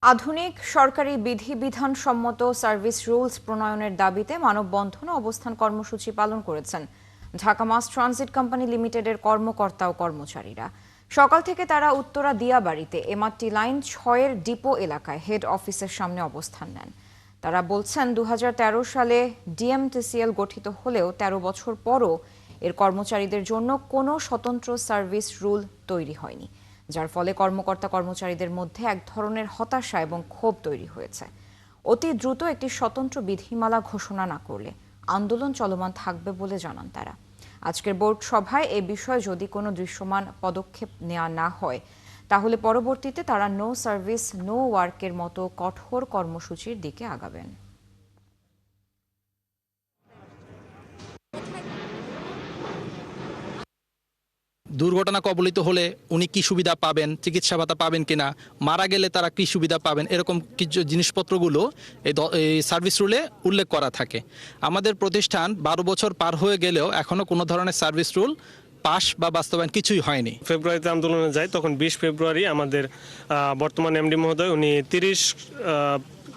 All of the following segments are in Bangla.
আধুনিক সরকারি বিধিবিধান সম্মত সার্ভিস রুলস প্রণয়নের দাবিতে মানববন্ধন ও অবস্থান কর্মসূচি পালন করেছেন ঢাকা মাস ট্রানজিট কোম্পানি লিমিটেডের কর্মকর্তা ও কর্মচারীরা। সকাল থেকে তারা উত্তরা দিয়াবাড়িতে এমআরটি লাইন ৬-এর ডিপো এলাকায় হেড অফিসের সামনে অবস্থান নেন। তারা বলছেন ২০১৩ সালে ডিএমটিসিএল গঠিত হলেও ১৩ বছর পরও এর কর্মচারীদের জন্য কোনো স্বতন্ত্র সার্ভিস রুল তৈরি হয়নি, যার ফলে কর্মকর্তা কর্মচারীদের মধ্যে এক ধরনের হতাশা এবং ক্ষোভ তৈরি হয়েছে। অতি দ্রুত একটি স্বতন্ত্র বিধিমালা ঘোষণা না করলে আন্দোলন চলমান থাকবে বলে জানান তারা। আজকের বোর্ড সভায় এ বিষয়ে যদি কোনো দৃশ্যমান পদক্ষেপ নেওয়া না হয় তাহলে পরবর্তীতে তারা নো সার্ভিস নো ওয়ার্কের মতো কঠোর কর্মসূচির দিকে আগাবেন। দুর্ঘটনা কবলিত হলে উনি কি সুবিধা পাবেন, চিকিৎসা ভাতা পাবেন কিনা, মারা গেলে তারা কি সুবিধা পাবেন, এরকম কিছু জিনিসপত্রগুলো এই সার্ভিস রুলে উল্লেখ করা থাকে। আমাদের প্রতিষ্ঠান 12 বছর পার হয়ে গেলেও এখনো কোনো ধরনের সার্ভিস রুল পাস বা বাস্তবায়ন কিছুই হয়নি। ফেব্রুয়ারিতে আন্দোলনে যায়, তখন 20 ফেব্রুয়ারি আমাদের বর্তমান এমডি মহোদয় উনি 30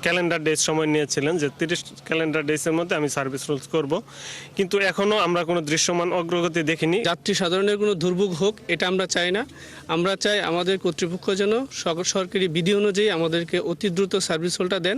ক্যালেন্ডার ডেজ সময় নিয়েছিলেন যে 30 ক্যালেন্ডার ডেজের মধ্যে আমি সার্ভিস রুলস করব, কিন্তু এখনো আমরা কোনো দৃশ্যমান অগ্রগতি দেখিনি। যাত্রী সাধারণের কোনো দুর্ভোগ হোক এটা আমরা চাই না। আমরা চাই আমাদের কর্তৃপক্ষ যেন সরকারি বিধি অনুযায়ী আমাদেরকে অতি দ্রুত সার্ভিস রুলটা দেন।